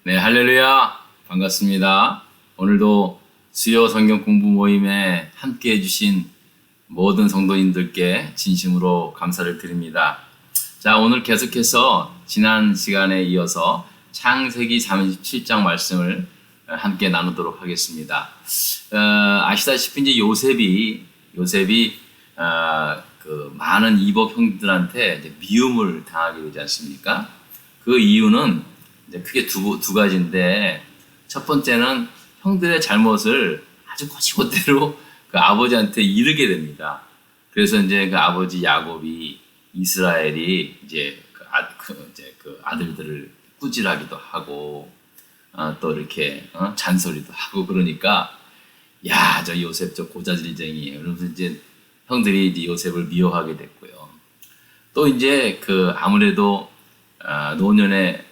네, 할렐루야. 반갑습니다. 오늘도 수요 성경 공부 모임에 함께 해주신 모든 성도님들께 진심으로 감사를 드립니다. 자, 오늘 계속해서 지난 시간에 이어서 창세기 37장 말씀을 함께 나누도록 하겠습니다. 아시다시피 이제 요셉이 그 많은 이복 형들한테 이제 미움을 당하게 되지 않습니까? 그 이유는 이제 크게 두 가지인데, 첫 번째는 형들의 잘못을 아주 거지못대로 그 아버지한테 이르게 됩니다. 그래서 이제 그 아버지 야곱이 이스라엘이 이제 그 아들들을 꾸질하기도 하고, 또 이렇게 잔소리도 하고 그러니까, 야, 저 요셉 저 고자질쟁이에요. 그러면서 이제 형들이 이제 요셉을 미워하게 됐고요. 또 이제 그 아무래도 노년에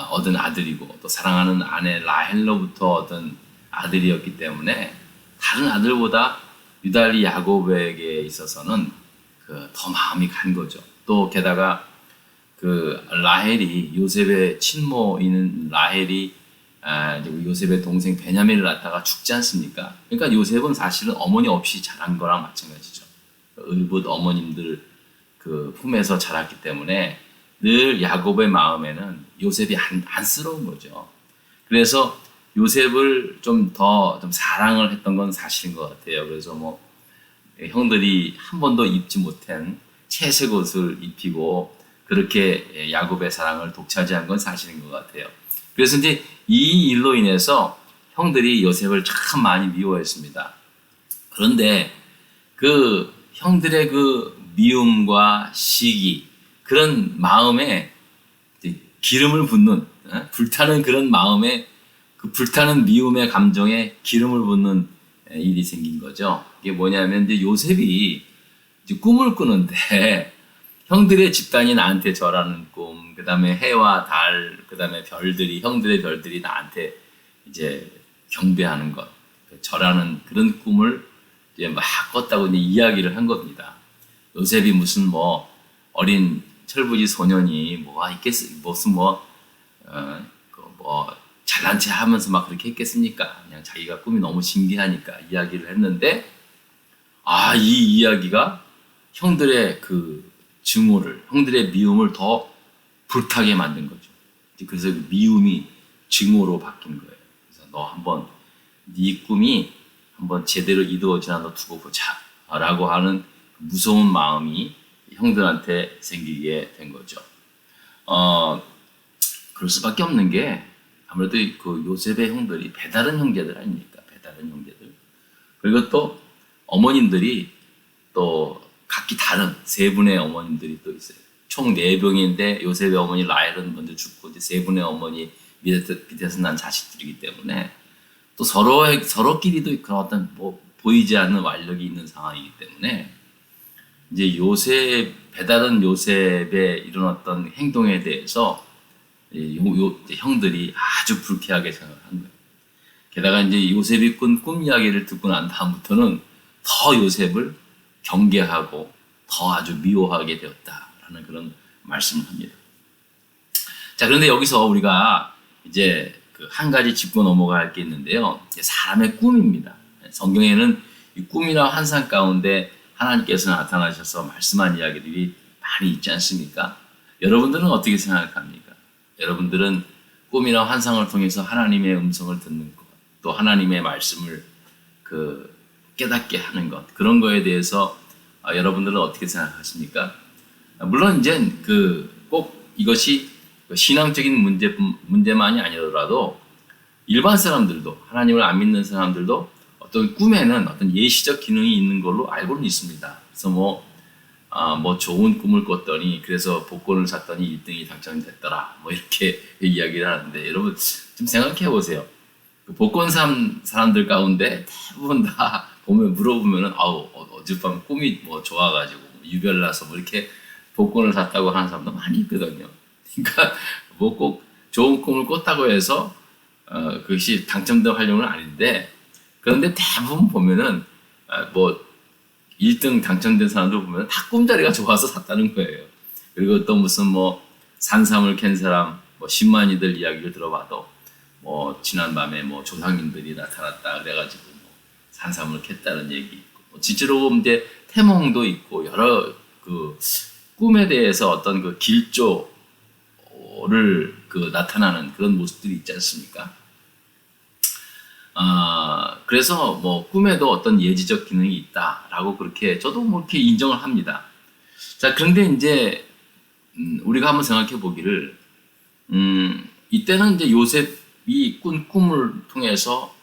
얻은 아들이고 또 사랑하는 아내 라헬로부터 얻은 아들이었기 때문에 다른 아들보다 유달리 야곱에게 있어서는 더 마음이 간 거죠. 또 게다가 그 라헬이 요셉의 친모인 라헬이 요셉의 동생 베냐민을 낳다가 죽지 않습니까? 그러니까 요셉은 사실은 어머니 없이 자란 거랑 마찬가지죠. 을붓 어머님들 그 품에서 자랐기 때문에 늘 야곱의 마음에는 요셉이 안쓰러운 거죠. 그래서 요셉을 좀 사랑을 했던 건 사실인 것 같아요. 그래서 뭐 형들이 한 번도 입지 못한 채색 옷을 입히고 그렇게 야곱의 사랑을 독차지한 건 사실인 것 같아요. 그래서 이제 이 일로 인해서 형들이 요셉을 참 많이 미워했습니다. 그런데 그 형들의 그 미움과 시기, 그런 마음에 기름을 붓는, 불타는 그런 마음에, 그 불타는 미움의 감정에 기름을 붓는 일이 생긴 거죠. 이게 뭐냐면 이제 요셉이 이제 꿈을 꾸는데 형들의 집단이 나한테 절하는 꿈, 그 다음에 해와 달, 그 다음에 별들이, 형들의 별들이 나한테 이제 경배하는 것, 절하는 그런 꿈을 이제 막 꿨다고 이제 이야기를 한 겁니다. 요셉이 무슨 뭐 어린 철부지 소년이 뭐가 있겠어, 무슨 잘난 체 하면서 막 그렇게 했겠습니까? 그냥 자기가 꿈이 너무 신기하니까 이야기를 했는데, 이 이야기가 형들의 그 증오를, 형들의 미움을 더 불타게 만든 거죠. 그래서 그 미움이 증오로 바뀐 거예요. 그래서 너 한번 네 꿈이 한번 제대로 이루어지나 너 두고 보자 라고 하는 무서운 마음이 형들한테 생기게 된 거죠. 그럴 수밖에 없는 게 아무래도 그 요셉의 형들이 배다른 형제들 아닙니까? 배다른 형제들. 그리고 또 어머님들이 또 각기 다른 세 분의 어머님들이 또 있어요. 총 4명인데 요셉의 어머니 라헬은 먼저 죽고 이제 세 분의 어머니 밑에서 난 자식들이기 때문에 또 서로끼리도 그런 어떤 보이지 않는 완력이 있는 상황이기 때문에 이제 배다른 요셉의 이런 어떤 행동에 대해서 형들이 아주 불쾌하게 생각한 거예요. 게다가 이제 요셉이 꾼 꿈 이야기를 듣고 난 다음부터는 더 요셉을 경계하고 더 아주 미워하게 되었다라는 그런 말씀을 합니다. 자, 그런데 여기서 우리가 이제 그 한 가지 짚고 넘어갈 게 있는데요. 사람의 꿈입니다. 성경에는 이 꿈이나 환상 가운데 하나님께서 나타나셔서 말씀한 이야기들이 많이 있지 않습니까? 여러분들은 어떻게 생각합니까? 여러분들은 꿈이나 환상을 통해서 하나님의 음성을 듣는 것, 또 하나님의 말씀을 깨닫게 하는 것, 그런 거에 대해서 여러분들은 어떻게 생각하십니까? 물론 이제 꼭 이것이 신앙적인 문제만이 아니더라도 일반 사람들도, 하나님을 안 믿는 사람들도 어떤 꿈에는 어떤 예시적 기능이 있는 걸로 알고는 있습니다. 그래서 좋은 꿈을 꿨더니 그래서 복권을 샀더니 1등이 당첨이 됐더라. 이렇게 이야기를 하는데, 여러분 좀 생각해 보세요. 그 복권 산 사람들 가운데 대부분 다 물어보면은 어젯밤 꿈이 좋아가지고 유별나서 이렇게 복권을 샀다고 하는 사람도 많이 있거든요. 그러니까 꼭 좋은 꿈을 꿨다고 해서 그것이 당첨된 활용은 아닌데, 그런데 대부분 보면은 1등 당첨된 사람들 보면 다 꿈자리가 좋아서 샀다는 거예요. 그리고 또 무슨 산삼을 캔 사람, 뭐 신만이들 이야기를 들어봐도 뭐 지난 밤에 뭐 조상님들이 나타났다 그래가지고 뭐 산삼을 캤다는 얘기 있고 뭐 실제로 이제 태몽도 있고 여러 그 꿈에 대해서 어떤 그 길조를 그 나타나는 그런 모습들이 있지 않습니까? 그래서 뭐 꿈에도 어떤 예지적 기능이 있다라고 그렇게 저도 뭐 이렇게 인정을 합니다. 자, 그런데 이제 우리가 한번 생각해 보기를 이때는 이제 요셉이 꾼 꿈을 통해서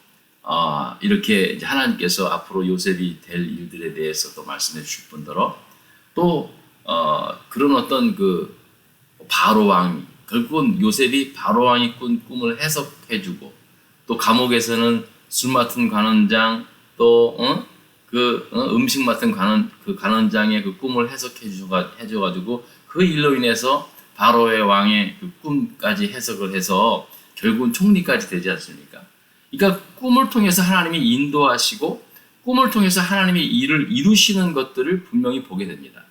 이렇게 이제 하나님께서 앞으로 요셉이 될 일들에 대해서도 말씀해 주실 뿐더러 또 그런 어떤 그 바로 왕이 결국은 요셉이 바로 왕이 꾼 꿈을 해석해 주고 또 감옥에서는 술 맡은 관원장 또 음식 맡은 관원장의 그 꿈을 해석해 줘가지고 그 일로 인해서 바로의 왕의 그 꿈까지 해석을 해서 결국은 총리까지 되지 않습니까? 그러니까 꿈을 통해서 하나님이 인도하시고 꿈을 통해서 하나님이 일을 이루시는 것들을 분명히 보게 됩니다.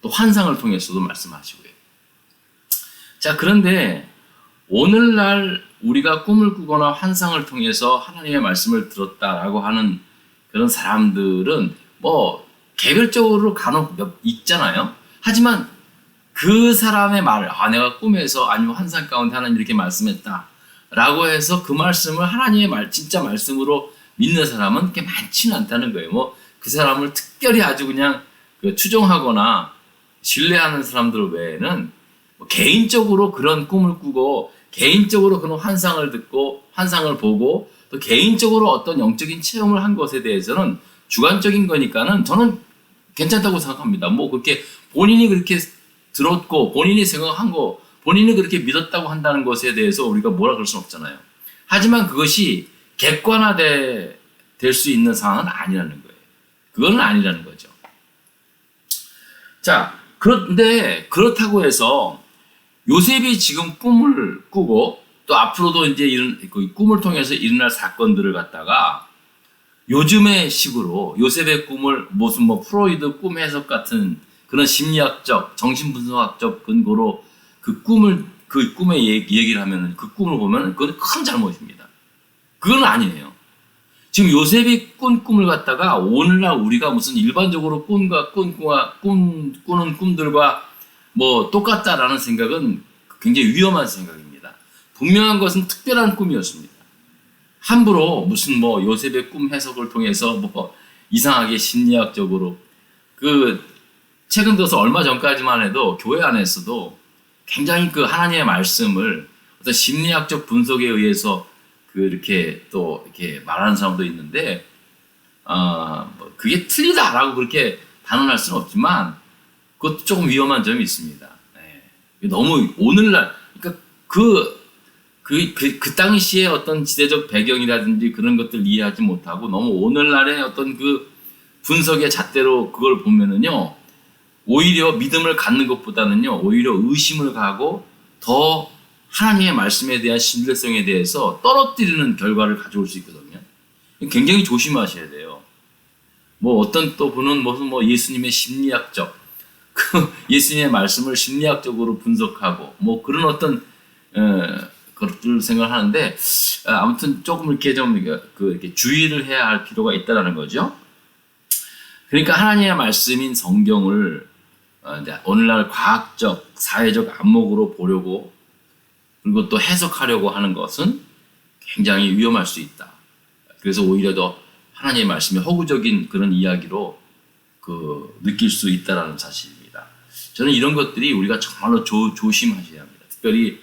또 환상을 통해서도 말씀하시고요. 자, 그런데 오늘날 우리가 꿈을 꾸거나 환상을 통해서 하나님의 말씀을 들었다라고 하는 그런 사람들은 뭐 개별적으로 간혹 있잖아요. 하지만 그 사람의 말을 내가 꿈에서 아니면 환상 가운데 하나님 이렇게 말씀했다라고 해서 그 말씀을 하나님의 진짜 말씀으로 믿는 사람은 그렇게 많지는 않다는 거예요. 뭐 그 사람을 특별히 아주 그냥 추종하거나 신뢰하는 사람들 외에는 뭐 개인적으로 그런 꿈을 꾸고 개인적으로 그런 환상을 듣고 환상을 보고 또 개인적으로 어떤 영적인 체험을 한 것에 대해서는 주관적인 거니까는 저는 괜찮다고 생각합니다. 뭐 그렇게 본인이 그렇게 들었고 본인이 생각한 거 본인이 그렇게 믿었다고 한다는 것에 대해서 우리가 뭐라 그럴 수는 없잖아요. 하지만 그것이 객관화될 수 있는 상황은 아니라는 거예요. 그건 아니라는 거죠. 자, 그런데 그렇다고 해서 요셉이 지금 꿈을 꾸고 또 앞으로도 이제 그 꿈을 통해서 일어날 사건들을 갖다가 요즘의 식으로 요셉의 꿈을 무슨 뭐 프로이드 꿈 해석 같은 그런 심리학적, 정신분석학적 근거로 그 꿈의 얘기를 하면은 그 꿈을 보면 그건 큰 잘못입니다. 그건 아니에요. 지금 요셉이 꾼 꿈을 갖다가 오늘날 우리가 무슨 일반적으로 꾸는 꿈들과 뭐 똑같다라는 생각은 굉장히 위험한 생각입니다. 분명한 것은 특별한 꿈이었습니다. 함부로 무슨 뭐 요셉의 꿈 해석을 통해서 뭐 이상하게 심리학적으로 최근 들어서 얼마 전까지만 해도 교회 안에서도 굉장히 그 하나님의 말씀을 어떤 심리학적 분석에 의해서 이렇게 또 이렇게 말하는 사람도 있는데 뭐 그게 틀리다라고 그렇게 단언할 수는 없지만 그것도 조금 위험한 점이 있습니다. 네. 너무 오늘날 그러니까 그 당시에 어떤 지대적 배경이라든지 그런 것들 이해하지 못하고 너무 오늘날의 어떤 그 분석의 잣대로 그걸 보면은요 오히려 믿음을 갖는 것보다는요 오히려 의심을 가고 더 하나님의 말씀에 대한 신뢰성에 대해서 떨어뜨리는 결과를 가져올 수 있거든요. 굉장히 조심하셔야 돼요. 뭐 어떤 또 분은 무슨 뭐 예수님의 심리학적 예수님의 말씀을 심리학적으로 분석하고 뭐 그런 어떤 것들을 생각하는데 아무튼 조금 이렇게 좀 이렇게 주의를 해야 할 필요가 있다라는 거죠. 그러니까 하나님의 말씀인 성경을 오늘날 과학적, 사회적 안목으로 보려고 그리고 또 해석하려고 하는 것은 굉장히 위험할 수 있다. 그래서 오히려 더 하나님의 말씀이 허구적인 그런 이야기로 느낄 수 있다라는 사실입니다. 저는 이런 것들이 우리가 정말로 조심하셔야 합니다. 특별히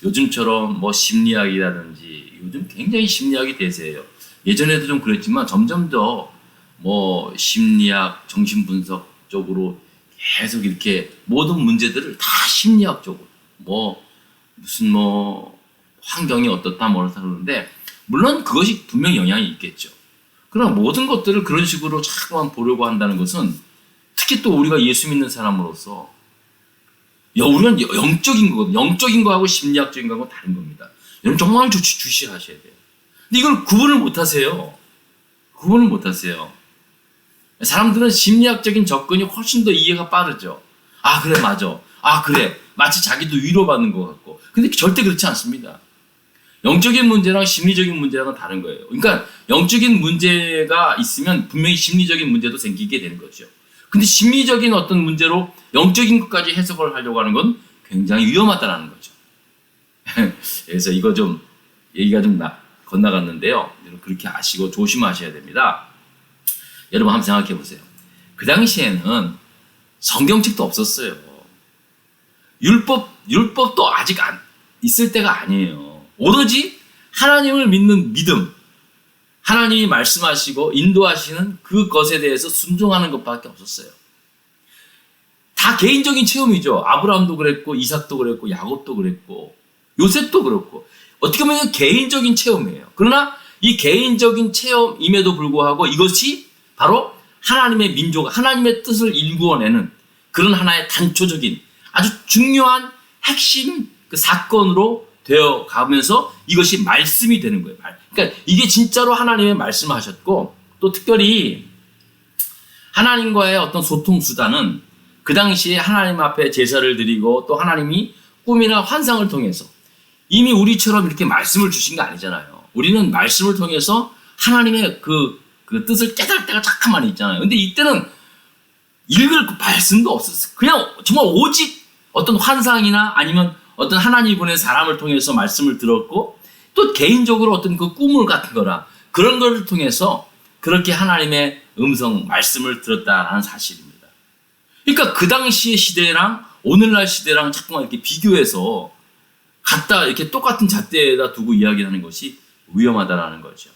요즘처럼 뭐 심리학이라든지 요즘 굉장히 심리학이 대세예요. 예전에도 좀 그랬지만 점점 더 뭐 심리학, 정신분석 쪽으로 계속 이렇게 모든 문제들을 다 심리학적으로 무슨 환경이 어떻다 뭐렇다 그러는데 물론 그것이 분명히 영향이 있겠죠. 그러나 모든 것들을 그런 식으로 자꾸만 보려고 한다는 것은 특히 또 우리가 예수 믿는 사람으로서 우리는 영적인 거거든요. 영적인 거하고 심리학적인 거하고 다른 겁니다. 여러분 정말 주시하셔야 돼요. 근데 이걸 구분을 못 하세요. 구분을 못 하세요. 사람들은 심리학적인 접근이 훨씬 더 이해가 빠르죠. 그래 맞아. 그래 마치 자기도 위로받는 것 같고. 근데 절대 그렇지 않습니다. 영적인 문제랑 심리적인 문제랑은 다른 거예요. 그러니까 영적인 문제가 있으면 분명히 심리적인 문제도 생기게 되는 거죠. 근데 심리적인 어떤 문제로 영적인 것까지 해석을 하려고 하는 건 굉장히 위험하다는 거죠. 그래서 이거 좀 얘기가 좀 건너갔는데요. 그렇게 아시고 조심하셔야 됩니다. 여러분 한번 생각해 보세요. 그 당시에는 성경책도 없었어요. 율법도 아직 있을 때가 아니에요. 오로지 하나님을 믿는 믿음, 하나님이 말씀하시고 인도하시는 그것에 대해서 순종하는 것밖에 없었어요. 다 개인적인 체험이죠. 아브라함도 그랬고, 이삭도 그랬고, 야곱도 그랬고, 요셉도 그렇고, 어떻게 보면 개인적인 체험이에요. 그러나 이 개인적인 체험임에도 불구하고 이것이 바로 하나님의 민족, 하나님의 뜻을 일구어내는 그런 하나의 단초적인 아주 중요한 핵심 그 사건으로 되어 가면서 이것이 말씀이 되는 거예요. 그러니까 이게 진짜로 하나님의 말씀을 하셨고, 또 특별히 하나님과의 어떤 소통 수단은 그 당시에 하나님 앞에 제사를 드리고 또 하나님이 꿈이나 환상을 통해서 이미 우리처럼 이렇게 말씀을 주신 게 아니잖아요. 우리는 말씀을 통해서 하나님의 그 뜻을 깨달을 때가 잠깐 많이 있잖아요. 근데 이때는 읽을 말씀도 없었어요. 그냥 정말 오직 어떤 환상이나 아니면 어떤 하나님이 보낸 사람을 통해서 말씀을 들었고, 또 개인적으로 어떤 그 꿈을 같은 거라 그런 것을 통해서 그렇게 하나님의 음성, 말씀을 들었다라는 사실입니다. 그러니까 그 당시의 시대랑 오늘날 시대랑 자꾸만 이렇게 비교해서 갖다 이렇게 똑같은 잣대에다 두고 이야기하는 것이 위험하다라는 거죠.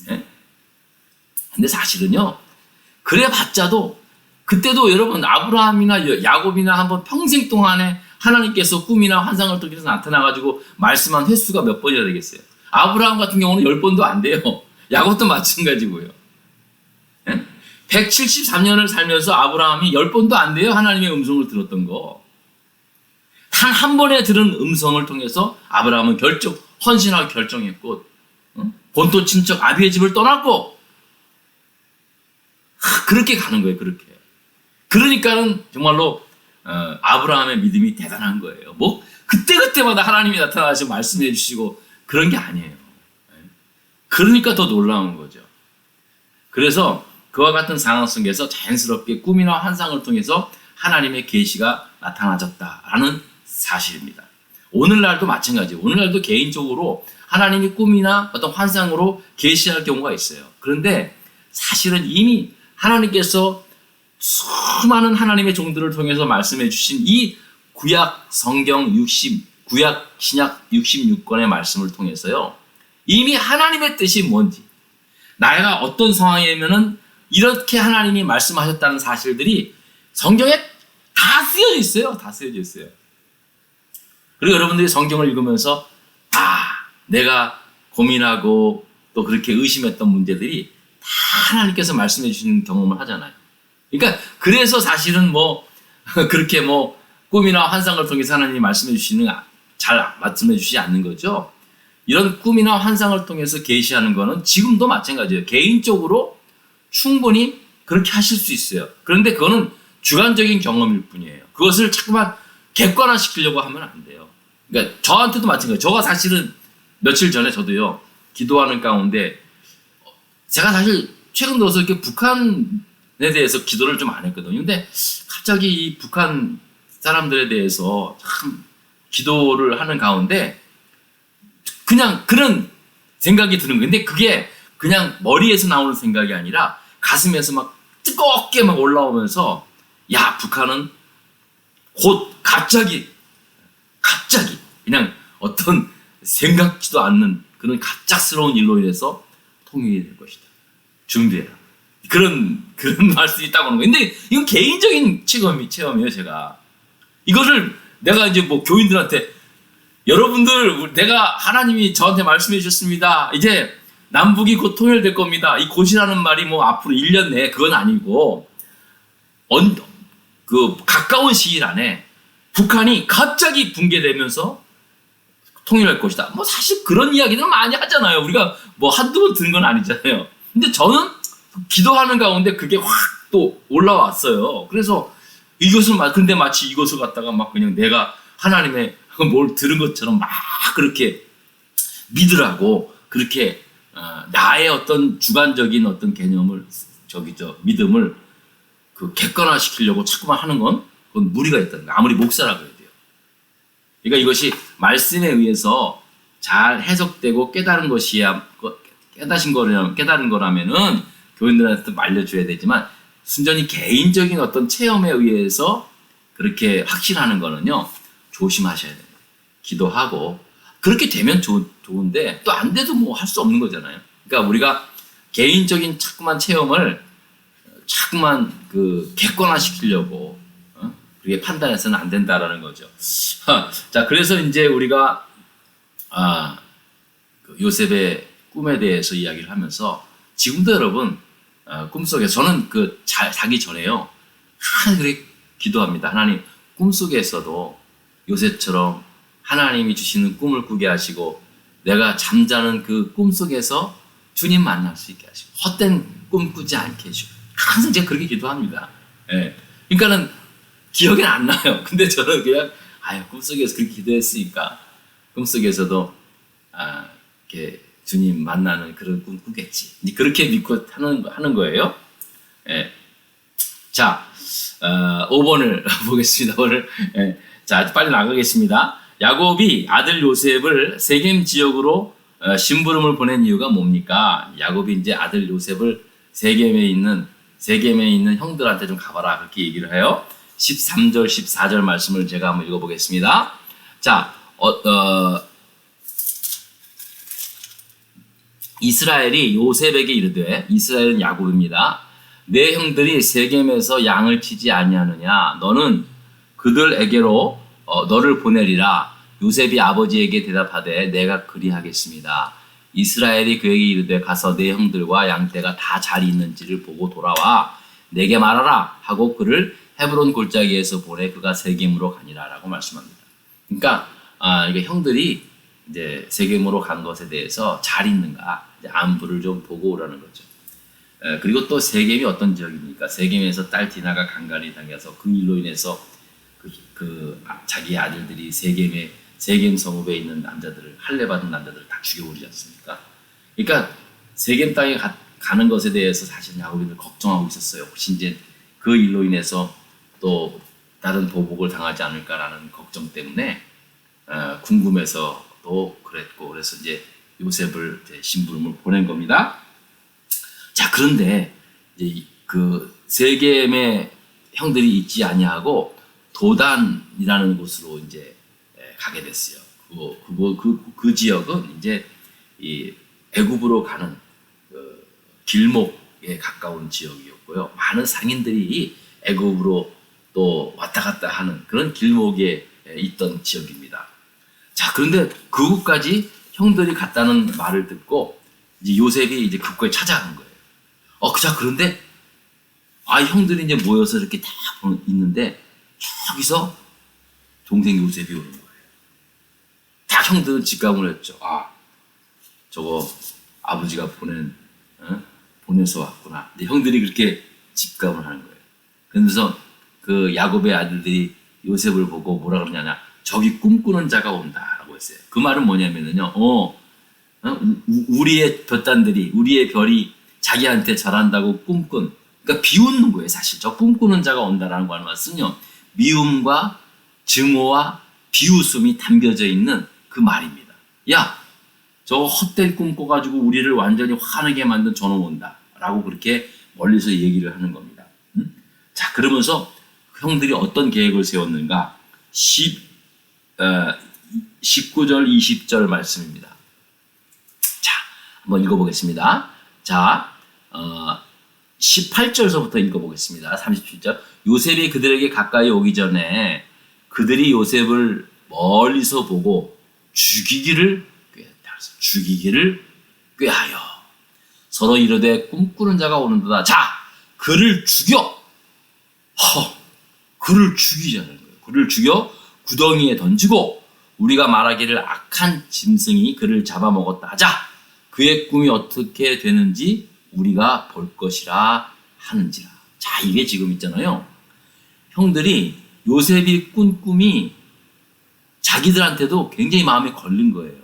네? 근데 사실은요, 그래 봤자도 그때도 여러분 아브라함이나 야곱이나 한번 평생 동안에 하나님께서 꿈이나 환상을 통해서 나타나가지고 말씀한 횟수가 몇 번이나 되겠어요? 아브라함 같은 경우는 10번도 안 돼요. 야곱도 마찬가지고요. 네? 173년을 살면서 아브라함이 10번도 안 돼요. 하나님의 음성을 들었던 거. 단 한 번에 들은 음성을 통해서 아브라함은 헌신하고 결정했고, 본토 친척 아비의 집을 떠났고, 그렇게 가는 거예요. 그렇게. 그러니까는 정말로 아브라함의 믿음이 대단한 거예요. 뭐 그때마다 하나님이 나타나셔서 말씀해 주시고 그런 게 아니에요. 그러니까 더 놀라운 거죠. 그래서 그와 같은 상황 속에서 자연스럽게 꿈이나 환상을 통해서 하나님의 계시가 나타나졌다라는 사실입니다. 오늘날도 마찬가지예요. 오늘날도 개인적으로 하나님이 꿈이나 어떤 환상으로 계시할 경우가 있어요. 그런데 사실은 이미 하나님께서 수많은 하나님의 종들을 통해서 말씀해 주신 이 구약 신약 66권의 말씀을 통해서요, 이미 하나님의 뜻이 뭔지, 나가 어떤 상황이면은 이렇게 하나님이 말씀하셨다는 사실들이 성경에 다 쓰여져 있어요. 다 쓰여져 있어요. 그리고 여러분들이 성경을 읽으면서 내가 고민하고 또 그렇게 의심했던 문제들이 다 하나님께서 말씀해 주시는 경험을 하잖아요. 그러니까 그래서 사실은 그렇게 꿈이나 환상을 통해서 하나님이 말씀해 잘 말씀해 주시지 않는 거죠. 이런 꿈이나 환상을 통해서 계시하는 거는 지금도 마찬가지예요. 개인적으로 충분히 그렇게 하실 수 있어요. 그런데 그거는 주관적인 경험일 뿐이에요. 그것을 자꾸만 객관화시키려고 하면 안 돼요. 그러니까 저한테도 마찬가지예요. 저가 사실은 며칠 전에 저도요, 기도하는 가운데 제가 사실 최근 들어서 이렇게 북한에 대해서 기도를 좀 안 했거든요. 근데 갑자기 이 북한 사람들에 대해서 참 기도를 하는 가운데 그냥 그런 생각이 드는 거예요. 근데 그게 그냥 머리에서 나오는 생각이 아니라 가슴에서 막 뜨겁게 막 올라오면서, 야, 북한은 곧 갑자기 그냥 어떤 생각지도 않는 그런 갑작스러운 일로 인해서 통일이 될 것이다. 준비해라. 그런 말씀이 있다고 하는 거예요. 근데 이건 개인적인 체험이에요, 제가. 이거를 내가 이제 교인들한테, 여러분들, 내가 하나님이 저한테 말씀해 주셨습니다. 이제 남북이 곧 통일될 겁니다. 이 곧이라는 말이 앞으로 1년 내에 그건 아니고, 가까운 시일 안에 북한이 갑자기 붕괴되면서 통일할 것이다. 사실 그런 이야기는 많이 하잖아요. 우리가 한두 번 들은 건 아니잖아요. 근데 저는 기도하는 가운데 그게 확 또 올라왔어요. 그래서 근데 마치 이것을 갖다가 그냥 내가 하나님의 뭘 들은 것처럼 막 그렇게 믿으라고 그렇게 나의 어떤 주관적인 어떤 개념을 믿음을 그 객관화시키려고 자꾸만 하는 건 그건 무리가 있다는 거예요. 아무리 목사라 그래도요. 그러니까 이것이 말씀에 의해서 잘 해석되고 깨달은 것이야 깨달은 거라면은 교인들한테 알려줘야 되지만 순전히 개인적인 어떤 체험에 의해서 그렇게 확신하는 거는요 조심하셔야 돼요. 기도하고 그렇게 되면 좋은데 또 안 돼도 뭐 할 수 없는 거잖아요. 그러니까 우리가 개인적인 자꾸만 체험을 자꾸만 그 객관화시키려고 그게 판단해서는 안 된다라는 거죠. 자, 그래서 이제 우리가 그 요셉의 꿈에 대해서 이야기를 하면서 지금도 여러분 꿈속에 저는 그 자기 전에요 하나님 기도합니다. 하나님 꿈속에서도 요셉처럼 하나님이 주시는 꿈을 꾸게 하시고 내가 잠자는 그 꿈속에서 주님 만날 수 있게 하시고 헛된 꿈 꾸지 않게 해주고 항상 제가 그렇게 기도합니다. 예. 그러니까는 기억이 안 나요. 근데 저는 그냥 꿈속에서 그렇게 기도했으니까 꿈속에서도 이렇게 주님 만나는 그런 꿈 꾸겠지. 그렇게 믿고 하는 거예요. 예. 자, 5번을 보겠습니다. 오늘. 예. 자, 빨리 나가겠습니다. 야곱이 아들 요셉을 세겜 지역으로 심부름을 보낸 이유가 뭡니까? 야곱이 이제 아들 요셉을 세겜에 있는 형들한테 좀 가봐라 그렇게 얘기를 해요. 13절 14절 말씀을 제가 한번 읽어보겠습니다. 자, 이스라엘이 요셉에게 이르되, 이스라엘은 야곱입니다. 내 형들이 세겜에서 양을 치지 아니하느냐? 너는 그들에게로 너를 보내리라. 요셉이 아버지에게 대답하되 내가 그리하겠습니다. 이스라엘이 그에게 이르되 가서 내 형들과 양떼가 다 잘 있는지를 보고 돌아와 내게 말하라 하고 그를 헤브론 골짜기에서 보내 그가 세겜으로 가니라라고 말씀합니다. 그러니까 이게 형들이 이제 세겜으로 간 것에 대해서 잘 있는가 이제 안부를 좀 보고 오라는 거죠. 그리고 또 세겜이 어떤 지역입니까? 세겜에서 딸 디나가 강간이 당해서 그 일로 인해서 자기 아들들이 세겜 성읍에 있는 남자들을 할례 받은 남자들을 다 죽여버리지 않습니까? 그러니까 세겜 땅에 가는 것에 대해서 사실 야곱이들 걱정하고 있었어요. 혹시 이제 그 일로 인해서 또 다른 보복을 당하지 않을까라는 걱정 때문에 궁금해서 또 그랬고 그래서 이제 요셉을 이제 심부름을 보낸 겁니다. 자, 그런데 이제 그 세겜의 형들이 있지 아니하고 도단이라는 곳으로 이제 가게 됐어요. 그 지역은 이제 이 애굽으로 가는 그 길목에 가까운 지역이었고요. 많은 상인들이 애굽으로 또 왔다 갔다 하는 그런 길목에 있던 지역입니다. 자, 그런데 그곳까지 형들이 갔다는 말을 듣고 이제 요셉이 이제 급거에 찾아간 거예요. 자, 그런데 형들이 이제 모여서 이렇게 다 있는데 저기서 동생 요셉이 오는 거예요. 다 형들은 직감을 했죠. 저거 아버지가 보내서 왔구나. 근데 형들이 그렇게 직감을 하는 거예요. 그래서 그 야곱의 아들들이 요셉을 보고 뭐라 그러냐냐, 저기 꿈꾸는 자가 온다라고 했어요. 그 말은 뭐냐면요, 우리의 볕단들이, 우리의 별이 자기한테 절한다고 그러니까 비웃는 거예요. 사실 저 꿈꾸는 자가 온다라는 말씀은요, 미움과 증오와 비웃음이 담겨져 있는 그 말입니다. 야, 저 헛된 꿈 꿔가지고 우리를 완전히 화나게 만든 저놈 온다 라고 그렇게 멀리서 얘기를 하는 겁니다. 자, 그러면서 형들이 어떤 계획을 세웠는가? 19절 20절 말씀입니다. 자, 한번 읽어보겠습니다. 자, 18절서부터 읽어보겠습니다. 37절. 요셉이 그들에게 가까이 오기 전에 그들이 요셉을 멀리서 보고 죽이기를 꾀하여 서로 이르되 꿈꾸는 자가 오는도다. 자, 그를 죽여. 그를 죽이자는 거예요. 그를 죽여 구덩이에 던지고 우리가 말하기를 악한 짐승이 그를 잡아먹었다 하자. 그의 꿈이 어떻게 되는지 우리가 볼 것이라 하는지라. 자, 이게 지금 있잖아요. 형들이 요셉이 꾼 꿈이 자기들한테도 굉장히 마음에 걸린 거예요.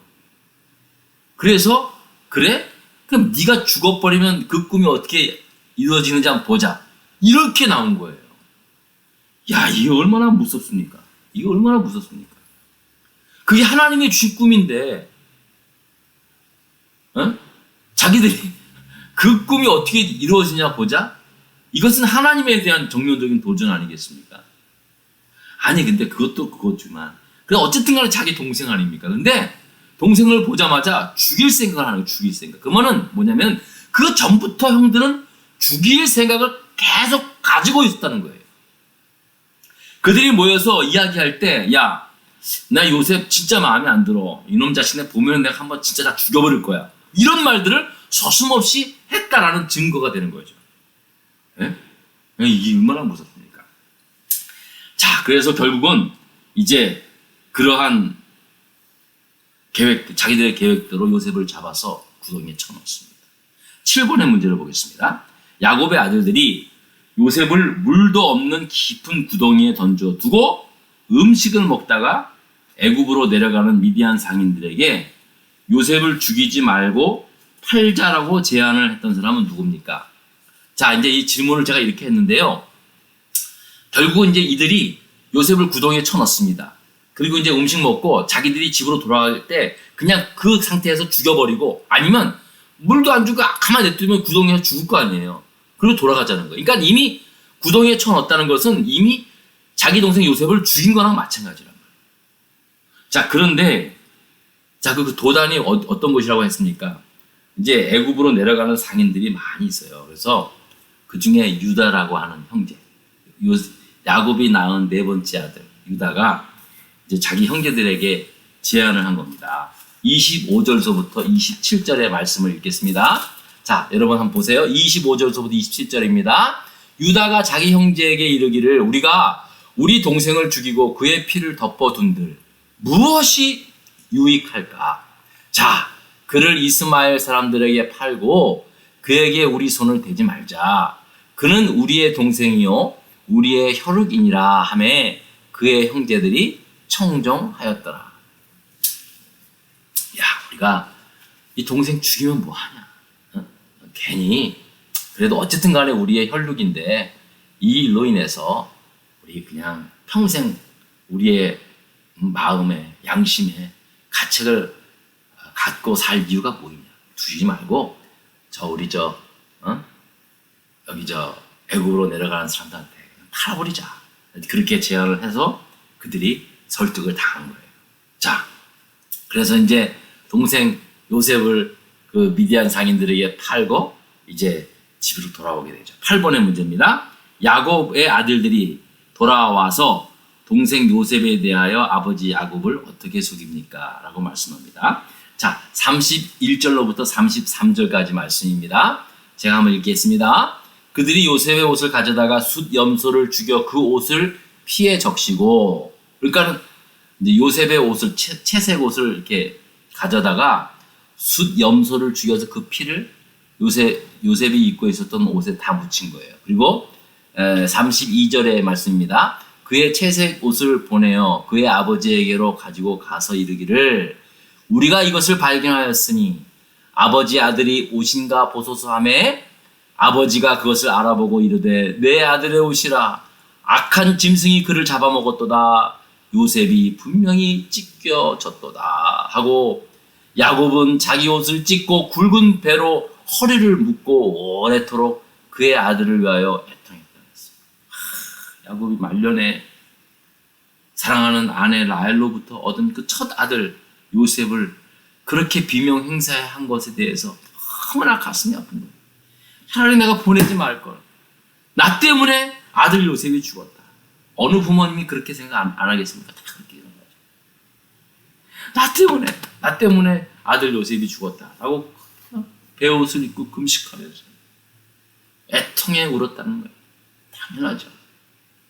그래서 그래? 그럼 네가 죽어버리면 그 꿈이 어떻게 이루어지는지 한번 보자. 이렇게 나온 거예요. 야, 이게 얼마나 무섭습니까? 이게 얼마나 무섭습니까? 그게 하나님의 주신 꿈인데, 자기들이 그 꿈이 어떻게 이루어지냐 보자? 이것은 하나님에 대한 정면적인 도전 아니겠습니까? 아니, 근데 그것도 그거지만, 그래, 어쨌든 간에 자기 동생 아닙니까? 근데 동생을 보자마자 죽일 생각을 하는 거예요, 죽일 생각. 그 말은 뭐냐면, 그 전부터 형들은 죽일 생각을 계속 가지고 있었다는 거예요. 그들이 모여서 이야기할 때, 야, 나 요셉 진짜 마음에 안 들어. 이놈 자식네 보면 내가 한번 진짜 다 죽여버릴 거야. 이런 말들을 서슴없이 했다라는 증거가 되는 거죠. 예? 이게 얼마나 무섭습니까? 자, 그래서 결국은 이제 그러한 자기들의 계획대로 요셉을 잡아서 구덩이에 쳐넣습니다. 7번의 문제를 보겠습니다. 야곱의 아들들이 요셉을 물도 없는 깊은 구덩이에 던져두고 음식을 먹다가 애굽으로 내려가는 미디안 상인들에게 요셉을 죽이지 말고 팔자라고 제안을 했던 사람은 누굽니까? 자, 이제 이 질문을 제가 이렇게 했는데요. 결국 이제 이들이 요셉을 구덩이에 쳐넣습니다. 그리고 이제 음식 먹고 자기들이 집으로 돌아갈 때 그냥 그 상태에서 죽여버리고, 아니면 물도 안 주고 가만히 냅두면 구덩이에서 죽을 거 아니에요. 그리고 돌아가자는 거예요. 그러니까 이미 구덩이에 쳐넣었다는 것은 이미 자기 동생 요셉을 죽인 거랑 마찬가지란 말이에요. 자, 그런데 자, 그 도단이 어떤 곳이라고 했습니까? 이제 애굽으로 내려가는 상인들이 많이 있어요. 그래서 그 중에 유다라고 하는 형제, 야곱이 낳은 네 번째 아들 유다가 이제 자기 형제들에게 제안을 한 겁니다. 25절서부터 27절의 말씀을 읽겠습니다. 자, 여러분 한번 보세요. 25절서부터 27절입니다. 유다가 자기 형제에게 이르기를, 우리가 우리 동생을 죽이고 그의 피를 덮어둔들 무엇이 유익할까? 자, 그를 이스마엘 사람들에게 팔고 그에게 우리 손을 대지 말자. 그는 우리의 동생이요 우리의 혈육이니라 하매 그의 형제들이 청정하였더라. 야, 우리가 이 동생 죽이면 뭐하냐? 괜히 그래도 어쨌든 간에 우리의 혈육인데 이 일로 인해서 우리 그냥 평생 우리의 마음에 양심에 가책을 갖고 살 이유가 뭐냐? 죽이지 말고 여기 애굽으로 내려가는 사람들한테 팔아버리자. 그렇게 제안을 해서 그들이 설득을 당한 거예요. 자, 그래서 이제 동생 요셉을 그 미디안 상인들에게 팔고 이제 집으로 돌아오게 되죠. 8번의 문제입니다. 야곱의 아들들이 돌아와서 동생 요셉에 대하여 아버지 야곱을 어떻게 속입니까? 라고 말씀합니다. 자, 31절로부터 33절까지 말씀입니다. 제가 한번 읽겠습니다. 그들이 요셉의 옷을 가져다가 숫 염소를 죽여 그 옷을 피에 적시고, 그러니까 이제 요셉의 옷을 채색 옷을 이렇게 가져다가 숫 염소를 죽여서 그 피를 요셉이 입고 있었던 옷에 다 묻힌 거예요. 그리고 32절의 말씀입니다. 그의 채색 옷을 보내어 그의 아버지에게로 가지고 가서 이르기를, 우리가 이것을 발견하였으니 아버지 아들이 옷인가 보소서 하매 아버지가 그것을 알아보고 이르되 내 아들의 옷이라. 악한 짐승이 그를 잡아먹었도다. 요셉이 분명히 찢겨졌도다 하고, 야곱은 자기 옷을 찢고 굵은 배로 허리를 묶고 오래도록 그의 아들을 위하여 애통했다. 야곱이 말년에 사랑하는 아내 라헬로부터 얻은 그 첫 아들 요셉을 그렇게 비명 행사한 것에 대해서 너무나 가슴이 아픈 거예요. 차라리 내가 보내지 말걸. 나 때문에 아들 요셉이 죽었다. 어느 부모님이 그렇게 생각 안 하겠습니까? 다 그렇게 생각하죠. 나 때문에 아들 요셉이 죽었다. 라고 베옷을 입고 금식하면서 애통에 울었다는 거예요. 당연하죠.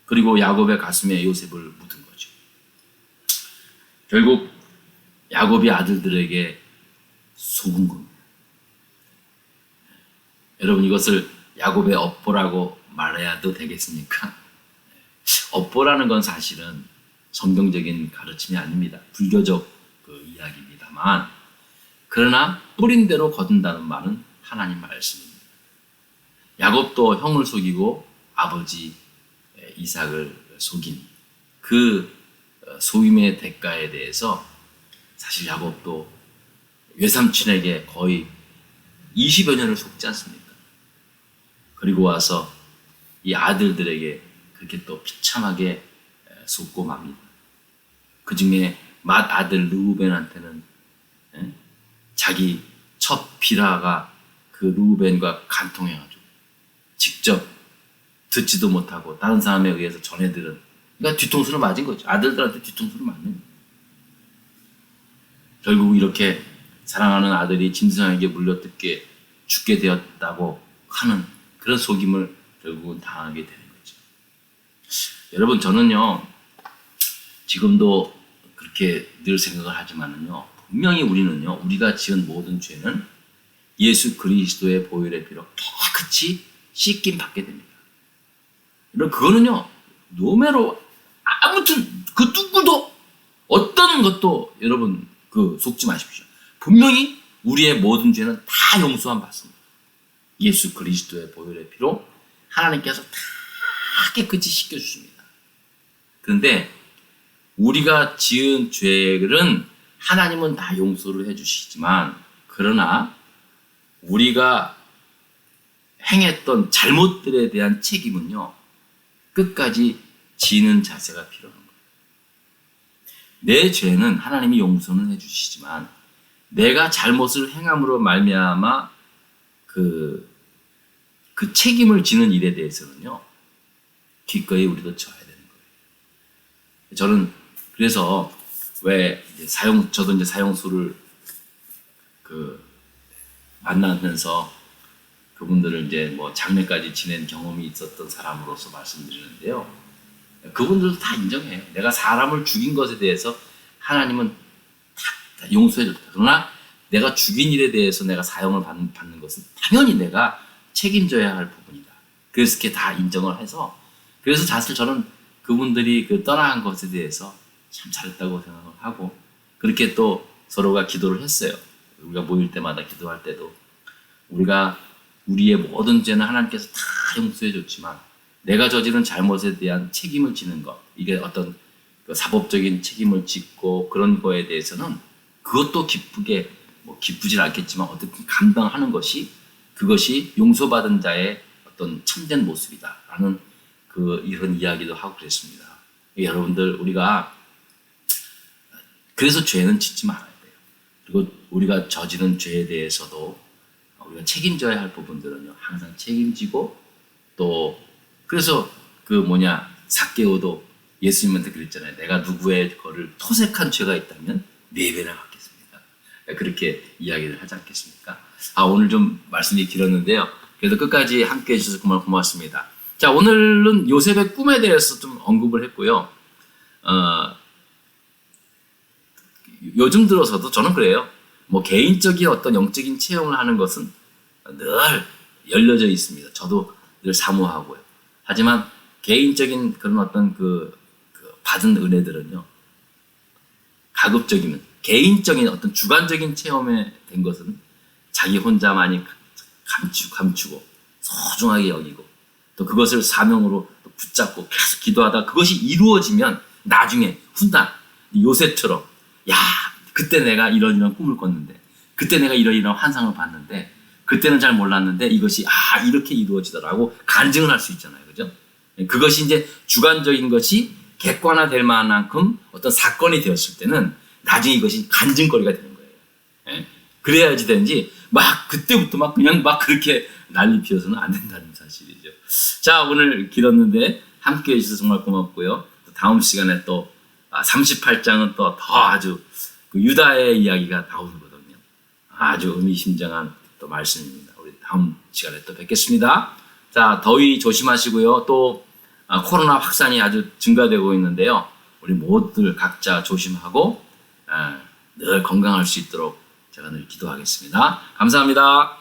그리고 야곱의 가슴에 요셉을 묻은 거죠. 결국 야곱이 아들들에게 속은 겁니다. 여러분, 이것을 야곱의 업보라고 말해야도 되겠습니까? 업보라는 건 사실은 성경적인 가르침이 아닙니다. 불교적 그 이야기입니다만, 그러나 뿌린 대로 거둔다는 말은 하나님 말씀입니다. 야곱도 형을 속이고 아버지 이삭을 속인 그 속임의 대가에 대해서 사실 야곱도 외삼촌에게 거의 20여 년을 속지 않습니까? 그리고 와서 이 아들들에게 그렇게 또 비참하게 속고 맙니다. 그 중에 맏아들 르우벤한테는 자기 첫 비라가 그 르우벤과 간통해가지고 직접 듣지도 못하고 다른 사람에 의해서 전해 들은, 그러니까 뒤통수를 맞은 거죠. 아들들한테 뒤통수를 맞는 거예요. 결국 이렇게 사랑하는 아들이 짐승에게 물려뜯게 죽게 되었다고 하는 그런 속임을 결국은 당하게 되는 거죠. 여러분, 저는요 지금도 그렇게 늘 생각을 하지만은요, 분명히 우리는요, 우리가 지은 모든 죄는 예수 그리스도의 보혈의 피로 깨끗이 씻김 받게 됩니다. 여러분, 그거는요 노매로 아무튼 그 누구도 어떤 것도 여러분 그 속지 마십시오. 분명히 우리의 모든 죄는 다 용서함 받습니다. 예수 그리스도의 보혈의 피로 하나님께서 다 깨끗이 씻겨주십니다. 그런데 우리가 지은 죄들은 하나님은 다 용서를 해주시지만, 그러나 우리가 행했던 잘못들에 대한 책임은요 끝까지 지는 자세가 필요한 거예요. 내 죄는 하나님이 용서는 해주시지만 내가 잘못을 행함으로 말미암아 그 책임을 지는 일에 대해서는요 기꺼이 우리도 져야 되는 거예요. 저는 그래서 왜 저도 이제 사형수를 만나면서 그분들을 이제 뭐 장례까지 지낸 경험이 있었던 사람으로서 말씀드리는데요. 그분들도 다 인정해요. 내가 사람을 죽인 것에 대해서 하나님은 다 용서해 줬다. 그러나 내가 죽인 일에 대해서 내가 사형을 받는 것은 당연히 내가 책임져야 할 부분이다. 그래서 그렇게 다 인정을 해서, 그래서 사실 저는 그분들이 떠나간 것에 대해서 참 잘했다고 생각을 하고, 그렇게 또 서로가 기도를 했어요. 우리가 모일 때마다 기도할 때도 우리가 우리의 모든 죄는 하나님께서 다 용서해 줬지만 내가 저지른 잘못에 대한 책임을 지는 것, 이게 어떤 사법적인 책임을 짓고 그런 거에 대해서는 그것도 기쁘진 않겠지만 어떻게 감당하는 것이, 그것이 용서받은 자의 어떤 참된 모습이다라는 이런 이야기도 하고 그랬습니다. 여러분들, 우리가 그래서 죄는 짓지 말아야 돼요. 그리고 우리가 저지른 죄에 대해서도 우리가 책임져야 할 부분들은요 항상 책임지고, 또 그래서 삭개오도 예수님한테 그랬잖아요. 내가 누구의 거를 토색한 죄가 있다면 4배나 갚겠습니다. 그렇게 이야기를 하지 않겠습니까? 오늘 좀 말씀이 길었는데요. 그래도 끝까지 함께 해주셔서 정말 고맙습니다. 자, 오늘은 요셉의 꿈에 대해서 좀 언급을 했고요. 요즘 들어서도 저는 그래요. 개인적인 어떤 영적인 체험을 하는 것은 늘 열려져 있습니다. 저도 늘 사모하고요. 하지만 개인적인 그런 어떤 받은 은혜들은요, 가급적이면 개인적인 어떤 주관적인 체험에 된 것은 자기 혼자만이 감추고 소중하게 여기고, 또 그것을 사명으로 붙잡고 계속 기도하다 그것이 이루어지면 나중에 훗날 요셉처럼, 야, 그때 내가 이런 꿈을 꿨는데, 그때 내가 이런 환상을 봤는데, 그때는 잘 몰랐는데 이것이 이렇게 이루어지더라고 간증을 할 수 있잖아요. 그죠? 그것이 이제 주관적인 것이 객관화될 만큼 어떤 사건이 되었을 때는 나중에 이것이 간증거리가 되는 거예요. 그래야지 되는지 그때부터 그냥 그렇게 난리 피워서는 안 된다는 사실이죠. 자, 오늘 길었는데 함께 해주셔서 정말 고맙고요. 또 다음 시간에 또 38장은 또 더 아주 유다의 이야기가 나오거든요. 아주 의미심장한 또 말씀입니다. 우리 다음 시간에 또 뵙겠습니다. 자, 더위 조심하시고요. 또 코로나 확산이 아주 증가되고 있는데요. 우리 모두들 각자 조심하고 늘 건강할 수 있도록 제가 늘 기도하겠습니다. 감사합니다.